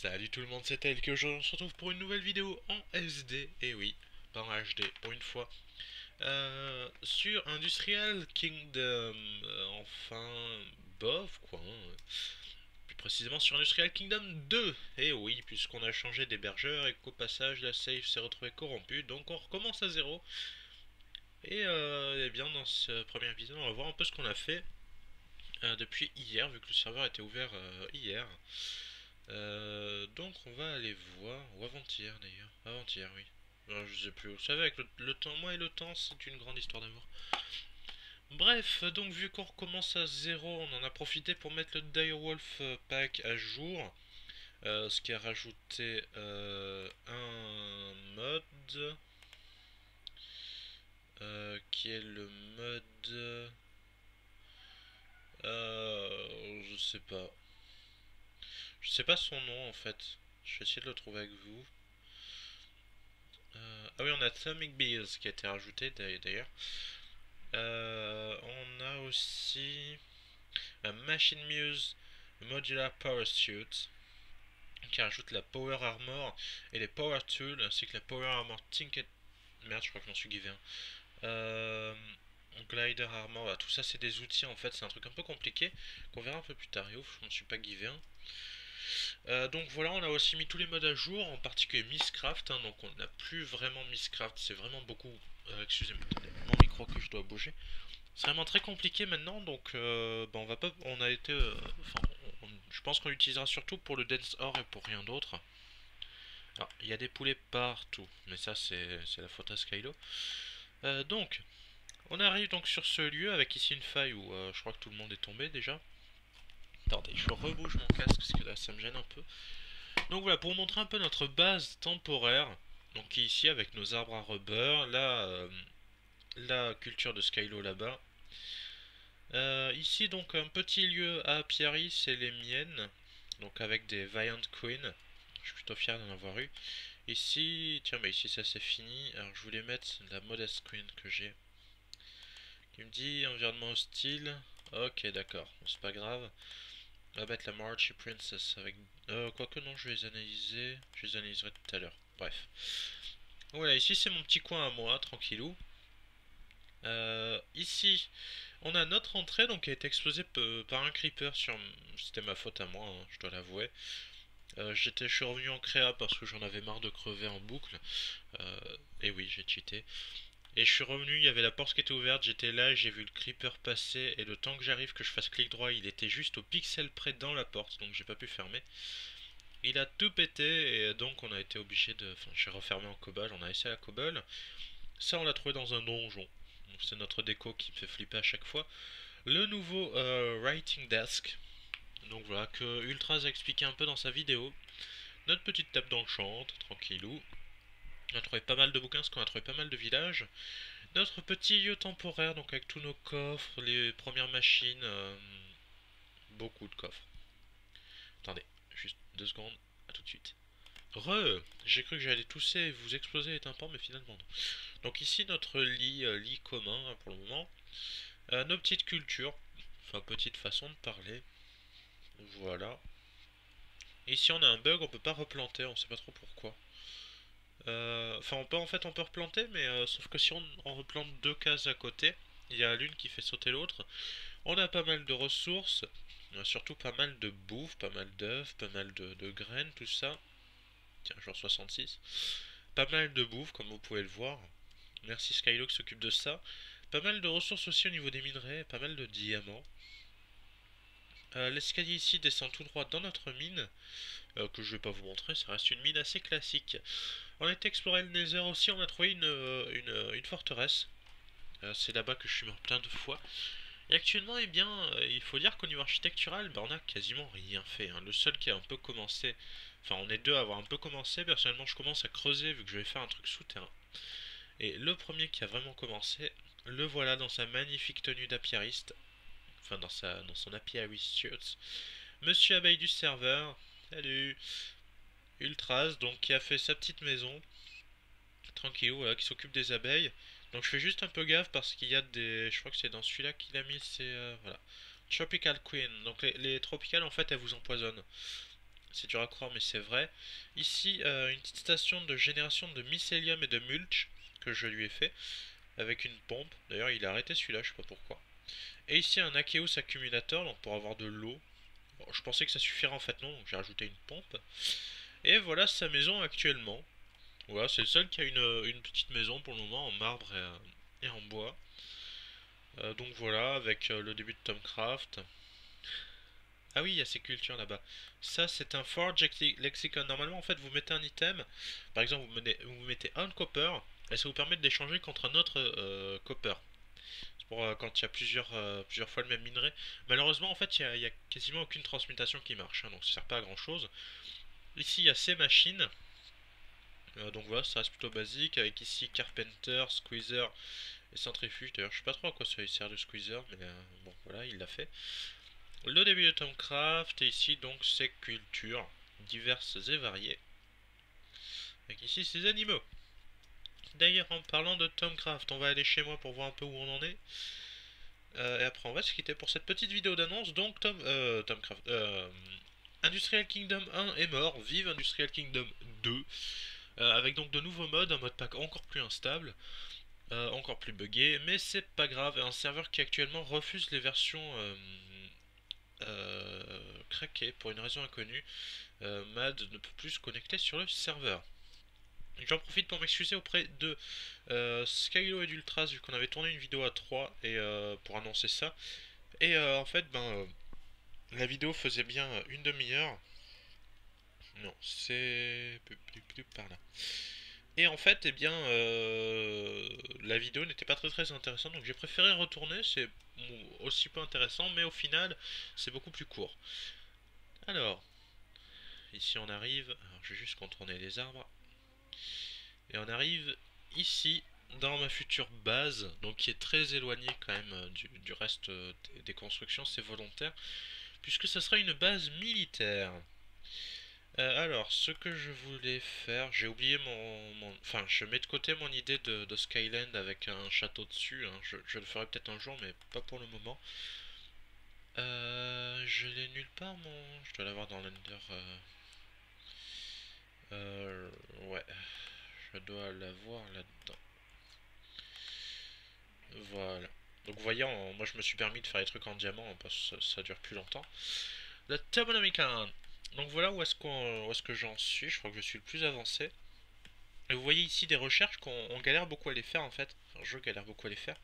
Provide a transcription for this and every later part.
Salut tout le monde, c'est Tel que on se retrouve pour une nouvelle vidéo en SD, et oui, pas en HD pour une fois, sur Industrial Kingdom, enfin, bof quoi, hein. Plus précisément sur Industrial Kingdom 2, et oui, puisqu'on a changé d'hébergeur et qu'au passage la save s'est retrouvée corrompue, donc on recommence à zéro, et eh bien dans ce premier épisode on va voir un peu ce qu'on a fait depuis hier, vu que le serveur était ouvert hier. Donc on va aller voir, ou avant-hier d'ailleurs, avant-hier oui. Je sais plus, vous savez avec le temps, moi et le temps c'est une grande histoire d'amour. Bref, donc vu qu'on recommence à zéro, on en a profité pour mettre le Direwolf pack à jour. Ce qui a rajouté un mode, qui est le mode... je sais pas. Je sais pas son nom en fait. Je vais essayer de le trouver avec vous. Ah oui, on a Atomic Bees qui a été rajouté d'ailleurs. On a aussi un Machine Muse Modular Power Suit qui rajoute la Power Armor et les Power Tools ainsi que la Power Armor Tinket. Merde, je crois que j'en suis givé un. Glider Armor, voilà, tout ça c'est des outils en fait, c'est un truc un peu compliqué qu'on verra un peu plus tard. Et ouf, je m'en suis pas givé un. Donc voilà, on a aussi mis tous les modes à jour, en particulier Misscraft, hein, donc on n'a plus vraiment Misscraft, c'est vraiment beaucoup... excusez-moi, mon micro que je dois bouger. C'est vraiment très compliqué maintenant, donc bah, on va pas... On a été... enfin, je pense qu'on l'utilisera surtout pour le Dance Ore et pour rien d'autre. Alors, il y a des poulets partout, mais ça c'est la faute à Skylo. Donc, on arrive donc sur ce lieu avec ici une faille où je crois que tout le monde est tombé déjà. Attendez, je rebouge mon casque parce que là ça me gêne un peu. Donc voilà, pour vous montrer un peu notre base temporaire, donc qui est ici avec nos arbres à rubber, là, la culture de Skylo là-bas. Ici donc un petit lieu à Pierry, c'est les miennes, donc avec des Valiant Queen, je suis plutôt fier d'en avoir eu. Ici, tiens mais ici ça c'est fini, alors je voulais mettre la Modest Queen que j'ai, qui me dit environnement hostile, ok d'accord, bon, c'est pas grave. On va mettre la Marchy Princess avec... quoique non, je vais les analyser. Je les analyserai tout à l'heure. Bref. Voilà, ici c'est mon petit coin à moi, tranquillou. Ici, on a notre entrée donc qui a été explosée par un creeper sur... C'était ma faute à moi, hein, je dois l'avouer. Je suis revenu en créa parce que j'en avais marre de crever en boucle. Et oui, j'ai cheaté. Et je suis revenu, il y avait la porte qui était ouverte, j'étais là, j'ai vu le creeper passer, et le temps que j'arrive, que je fasse clic droit, il était juste au pixel près dans la porte, donc j'ai pas pu fermer. Il a tout pété, et donc on a été obligé de... Enfin, j'ai refermé en cobble, on a essayé la cobble. Ça, on l'a trouvé dans un donjon. C'est notre déco qui me fait flipper à chaque fois. Le nouveau Writing Desk, donc voilà, que Ultras a expliqué un peu dans sa vidéo. Notre petite table d'enchant, tranquillou. On a trouvé pas mal de bouquins, parce qu'on a trouvé pas mal de villages. Notre petit lieu temporaire, donc avec tous nos coffres, les premières machines, beaucoup de coffres. Attendez, juste 2 secondes, à tout de suite. J'ai cru que j'allais tousser et vous exploser les tympans, mais finalement non. Donc ici notre lit commun hein, pour le moment. Nos petites cultures, enfin petite façon de parler. Voilà. Ici on a un bug, on peut pas replanter, on sait pas trop pourquoi. Enfin on peut en fait on peut replanter, mais sauf que si on replante 2 cases à côté, il y a l'une qui fait sauter l'autre. On a pas mal de ressources, on a surtout pas mal de bouffe, pas mal d'œufs, pas mal de graines, tout ça. Tiens, genre 66. Pas mal de bouffe, comme vous pouvez le voir. Merci Skylo qui s'occupe de ça. Pas mal de ressources aussi au niveau des minerais, pas mal de diamants. L'escalier ici descend tout droit dans notre mine, que je vais pas vous montrer, ça reste une mine assez classique. On a été explorer le Nether aussi, on a trouvé une forteresse. C'est là-bas que je suis mort plein de fois. Et actuellement, eh bien, il faut dire qu'au niveau architectural, on a quasiment rien fait, hein. Le seul qui a un peu commencé, enfin on est deux à avoir un peu commencé, personnellement je commence à creuser vu que je vais faire un truc souterrain. Et le premier qui a vraiment commencé, le voilà dans sa magnifique tenue d'apiariste, enfin dans son apiarist shirt. Monsieur abeille du serveur, salut, Ultras, donc qui a fait sa petite maison, tranquillou, voilà, qui s'occupe des abeilles. Donc je fais juste un peu gaffe parce qu'il y a des... Je crois que c'est dans celui-là qu'il a mis, c'est... voilà. Tropical Queen. Donc les tropicales en fait elles vous empoisonnent. C'est dur à croire, mais c'est vrai. Ici, une petite station de génération de mycélium et de mulch que je lui ai fait avec une pompe. D'ailleurs, il a arrêté celui-là, je sais pas pourquoi. Et ici, un Akeus accumulateur, donc pour avoir de l'eau. Bon, je pensais que ça suffirait en fait, non, donc j'ai rajouté une pompe. Et voilà sa maison actuellement. Voilà, c'est le seul qui a une petite maison pour le moment en marbre et en bois. Donc voilà, avec le début de Tomcraft. Ah oui, il y a ces cultures là-bas. Ça, c'est un Forge Lexicon. Normalement, en fait, vous mettez un item. Par exemple, vous mettez un copper. Et ça vous permet de l'échanger contre un autre copper. C'est pour quand il y a plusieurs fois le même minerai. Malheureusement, en fait, il y a quasiment aucune transmutation qui marche, hein, donc ça sert pas à grand chose. Ici, il y a ces machines. Donc voilà, ça reste plutôt basique. Avec ici Carpenter, Squeezer et Centrifuge. D'ailleurs, je sais pas trop à quoi ça sert le Squeezer, mais bon, voilà, il l'a fait. Le début de Tomcraft, et ici donc ces cultures diverses et variées. Avec ici ces animaux. D'ailleurs, en parlant de Tomcraft, on va aller chez moi pour voir un peu où on en est. Et après, on va se quitter pour cette petite vidéo d'annonce. Donc, Tomcraft. Industrial Kingdom 1 est mort. Vive Industrial Kingdom 2. Avec donc de nouveaux modes, un mode pack encore plus instable. Encore plus buggé, mais c'est pas grave. Un serveur qui actuellement refuse les versions craquées pour une raison inconnue. Mad ne peut plus se connecter sur le serveur. J'en profite pour m'excuser auprès de Skylo et d'Ultras vu qu'on avait tourné une vidéo à 3 et pour annoncer ça. Et en fait, la vidéo faisait bien une demi-heure. Non, c'est plus par là. Et en fait, eh bien, la vidéo n'était pas très intéressante, donc j'ai préféré retourner. C'est aussi peu intéressant, mais au final, c'est beaucoup plus court. Alors, ici on arrive. Alors, je vais juste contourner les arbres. Et on arrive ici dans ma future base, donc qui est très éloignée quand même du reste des constructions, c'est volontaire, puisque ça sera une base militaire. Alors, ce que je voulais faire, j'ai oublié enfin, je mets de côté mon idée de Skyland avec un château dessus, hein. Je le ferai peut-être un jour, mais pas pour le moment. Je l'ai nulle part, je dois l'avoir dans l'Ender. Ouais, je dois l'avoir là-dedans. Voilà. Donc vous voyez, moi je me suis permis de faire les trucs en diamant, hein, parce que ça dure plus longtemps. La Tabonomican. Donc voilà où est-ce que j'en suis. Je crois que je suis le plus avancé. Et vous voyez ici des recherches qu'on galère beaucoup à les faire en fait. Enfin, je galère beaucoup à les faire.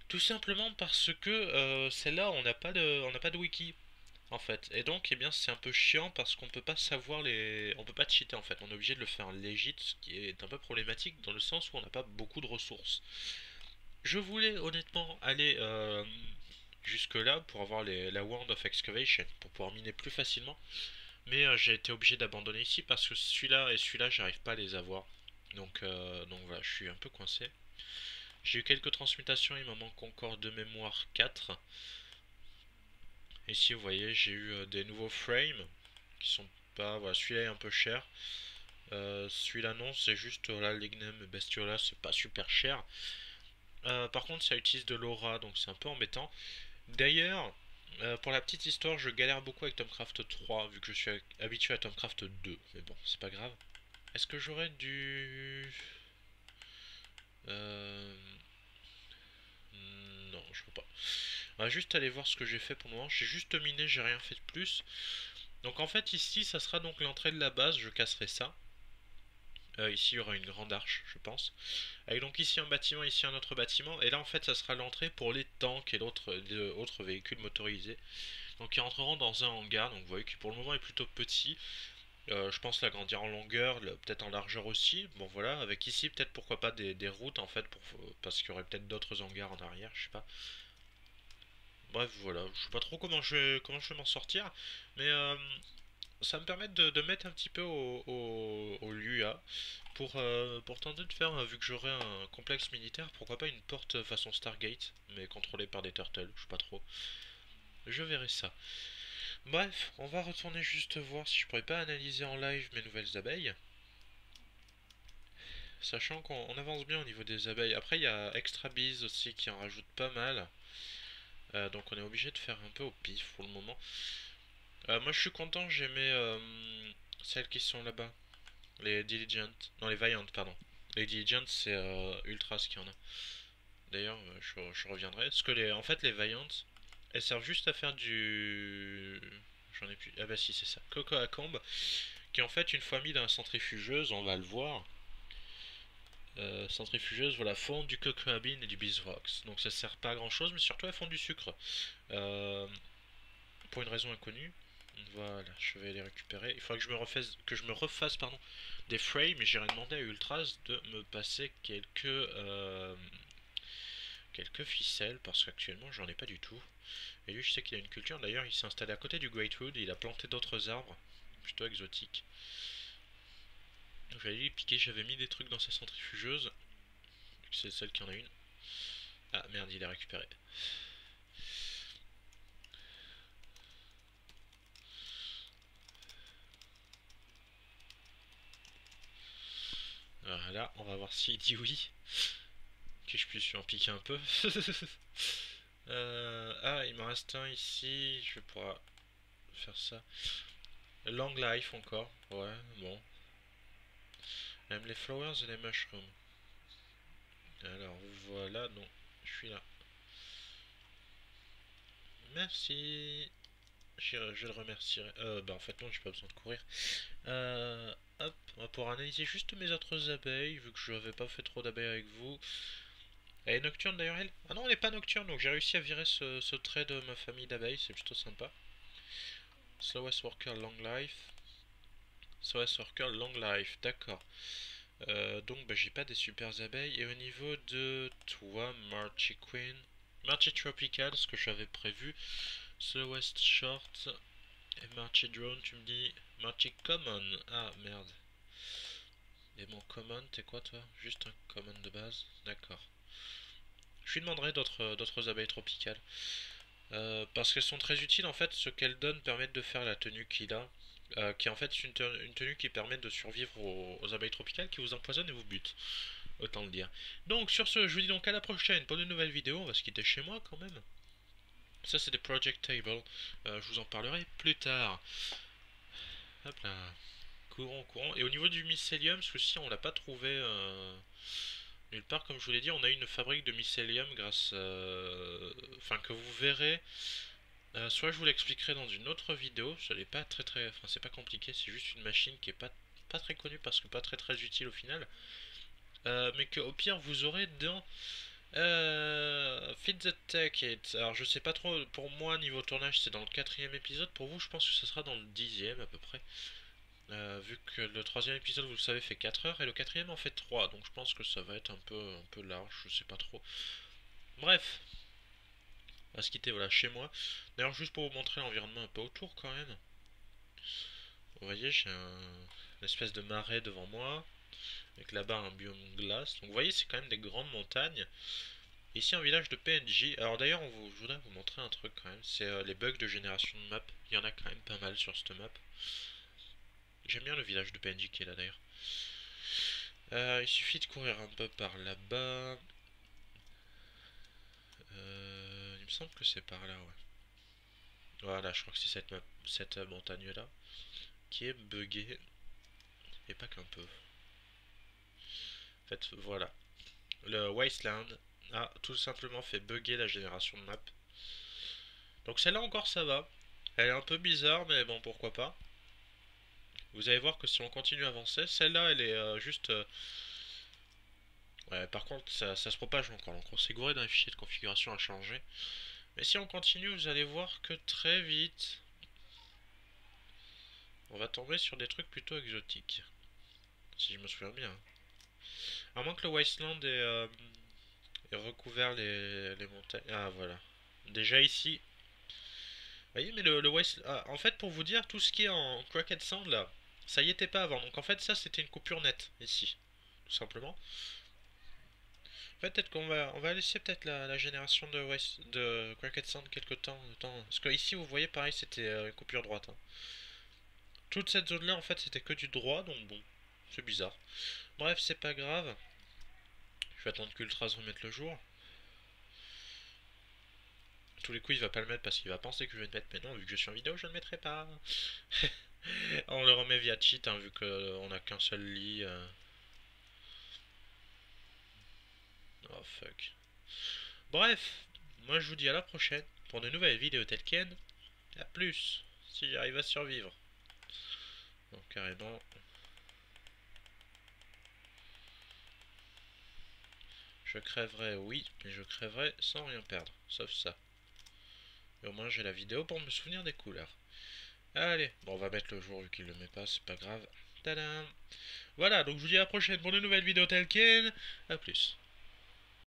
Tout simplement parce que celle-là, on n'a pas de wiki en fait. Et donc, eh bien, c'est un peu chiant parce qu'on peut pas savoir on peut pas cheater en fait. On est obligé de le faire legit, ce qui est un peu problématique dans le sens où on n'a pas beaucoup de ressources. Je voulais honnêtement aller jusque là pour avoir la Wand of Excavation, pour pouvoir miner plus facilement. Mais j'ai été obligé d'abandonner ici parce que celui-là et celui-là, j'arrive pas à les avoir. Donc voilà, je suis un peu coincé. J'ai eu quelques transmutations, il m'en manque encore de mémoire 4. Ici, vous voyez, j'ai eu des nouveaux frames qui sont pas. Voilà, celui-là est un peu cher. Celui-là, non, c'est juste la Lignum Bestiola, c'est pas super cher. Par contre, ça utilise de l'aura, donc c'est un peu embêtant. D'ailleurs, pour la petite histoire, je galère beaucoup avec Tomcraft 3, vu que je suis habitué à Tomcraft 2. Mais bon, c'est pas grave. Est-ce que j'aurais du... Euh... Non, je crois pas. On va juste aller voir ce que j'ai fait pour le moment. J'ai juste miné, j'ai rien fait de plus. Donc en fait, ici, ça sera donc l'entrée de la base. Je casserai ça. Ici, il y aura une grande arche, je pense. Avec donc ici un bâtiment, ici un autre bâtiment. Et là, en fait, ça sera l'entrée pour les tanks et autres véhicules motorisés. Donc ils rentreront dans un hangar. Donc vous voyez qui pour le moment est plutôt petit. Je pense l'agrandir en longueur, peut-être en largeur aussi. Bon voilà, avec ici peut-être pourquoi pas des routes en fait, parce qu'il y aurait peut-être d'autres hangars en arrière, je sais pas. Bref voilà, je sais pas trop comment je vais m'en sortir, mais ça me permet de mettre un petit peu au LUA pour tenter de faire, vu que j'aurai un complexe militaire, pourquoi pas une porte façon Stargate, mais contrôlée par des turtles, je sais pas trop. Je verrai ça. Bref, on va retourner juste voir si je pourrais pas analyser en live mes nouvelles abeilles. Sachant qu'on avance bien au niveau des abeilles. Après, il y a Extra Bees aussi qui en rajoute pas mal. Donc on est obligé de faire un peu au pif pour le moment. Moi je suis content, j'ai mis celles qui sont là-bas. Les Diligent. Non, les Valiant, pardon. Les Diligent, c'est Ultras qui en a. D'ailleurs, je reviendrai. Parce que en fait, les Valiant, elles servent juste à faire du. J'en ai plus. Ah bah si, c'est ça. Coco à combe. Qui est en fait, une fois mis dans la centrifugeuse, on va le voir. Centrifugeuse, voilà, font du cocoa bean et du beeswax. Donc ça sert pas à grand chose, mais surtout elles font du sucre. Euh, pour une raison inconnue. Voilà, je vais les récupérer. Il faudrait que je me refasse pardon, des frames, mais j'irai demander à Ultras de me passer quelques ficelles, parce qu'actuellement j'en ai pas du tout. Et lui, je sais qu'il a une culture, d'ailleurs il s'est installé à côté du Greatwood, et il a planté d'autres arbres, plutôt exotiques. Donc j'allais lui piquer, j'avais mis des trucs dans sa centrifugeuse, c'est celle qui en a une. Ah merde, il est récupéré. Voilà, on va voir s'il dit oui. Que je puisse lui en piquer un peu. Ah, il m'en reste un ici. Je vais pouvoir faire ça. Long life encore. Ouais, bon. Même les flowers et les mushrooms. Alors voilà, non. Je suis là. Merci. Je le remercierai. Bah en fait non, j'ai pas besoin de courir. Hop, on va pouvoir analyser juste mes autres abeilles, vu que je n'avais pas fait trop d'abeilles avec vous. Elle est nocturne d'ailleurs elle? Ah non, elle est pas nocturne, donc j'ai réussi à virer ce trait de ma famille d'abeilles, c'est plutôt sympa. Slowest worker long life. Slowest worker long life, d'accord. Donc bah, j'ai pas des super abeilles. Et au niveau de toi, Marchy Queen, Marchy Tropical, ce que j'avais prévu, Slowest Short et Marchy Drone, tu me dis Marchy Common. Ah merde. Et mon Common, t'es quoi toi? Juste un Common de base? D'accord. Je lui demanderai d'autres abeilles tropicales. Parce qu'elles sont très utiles en fait, ce qu'elles donnent permet de faire la tenue qu'il a. Qui est en fait une tenue qui permet de survivre aux abeilles tropicales qui vous empoisonnent et vous butent. Autant le dire. Donc sur ce, je vous dis donc à la prochaine pour de nouvelles vidéos. On va se quitter chez moi quand même. Ça c'est des Project Table. Je vous en parlerai plus tard. Hop là. Courant, courant. Et au niveau du mycélium, ce coup-ci on l'a pas trouvé nulle part. Comme je vous l'ai dit, on a une fabrique de mycélium grâce enfin que vous verrez. Soit je vous l'expliquerai dans une autre vidéo. Ça n'est pas enfin c'est pas compliqué. C'est juste une machine qui est pas très connue parce que pas très utile au final. Mais que au pire vous aurez dans Feed the Tech. Alors je sais pas trop, pour moi niveau tournage c'est dans le quatrième épisode, pour vous je pense que ce sera dans le 10e à peu près. Vu que le troisième épisode vous le savez fait 4 heures et le quatrième en fait 3, donc je pense que ça va être un peu large, je sais pas trop. Bref, on va se quitter voilà chez moi. D'ailleurs juste pour vous montrer l'environnement un peu autour quand même. Vous voyez j'ai une espèce de marais devant moi, avec là-bas un biome glace. Donc vous voyez c'est quand même des grandes montagnes. Ici un village de PNJ. Alors d'ailleurs je voudrais vous montrer un truc quand même. C'est les bugs de génération de map. Il y en a quand même pas mal sur cette map. J'aime bien le village de PNJ qui est là d'ailleurs. Il suffit de courir un peu par là-bas. Il me semble que c'est par là, ouais. Voilà, je crois que c'est cette montagne là qui est buggée. Et pas qu'un peu. En fait, voilà. Le Wasteland a tout simplement fait bugger la génération de map. Donc celle-là encore ça va. Elle est un peu bizarre, mais bon, pourquoi pas. Vous allez voir que si on continue à avancer, celle-là elle est juste... Ouais, par contre ça se propage encore, donc on s'est gouré dans les fichiers de configuration à changer. Mais si on continue, vous allez voir que très vite, on va tomber sur des trucs plutôt exotiques. Si je me souviens bien. À moins que le Wasteland ait recouvert les montagnes. Ah voilà. Déjà ici. Vous voyez, mais le Wasteland... Ah, en fait, pour vous dire, tout ce qui est en Cracked Sand là, ça y était pas avant. Donc en fait, ça c'était une coupure nette ici. Tout simplement. Peut-être on va laisser peut-être la génération de Cracked Sand quelques temps. Parce que ici, vous voyez, pareil, c'était une coupure droite. Hein. Toute cette zone-là, en fait, c'était que du droit, donc bon, c'est bizarre. Bref, c'est pas grave. Je vais attendre qu'Ultras remette le jour. Tous les coups, il va pas le mettre parce qu'il va penser que je vais le mettre. Mais non, vu que je suis en vidéo, je ne le mettrai pas. On le remet via cheat, hein, vu qu'on a qu'un seul lit. Oh fuck. Bref, moi je vous dis à la prochaine pour de nouvelles vidéos Telken. A plus, si j'arrive à survivre. Donc carrément. Je crèverai, oui, mais je crèverai sans rien perdre, sauf ça. Et au moins j'ai la vidéo pour me souvenir des couleurs. Allez, bon on va mettre le jour vu qu'il le met pas, c'est pas grave. Tadam. Voilà, donc je vous dis à la prochaine pour de nouvelles vidéos Telken. A plus.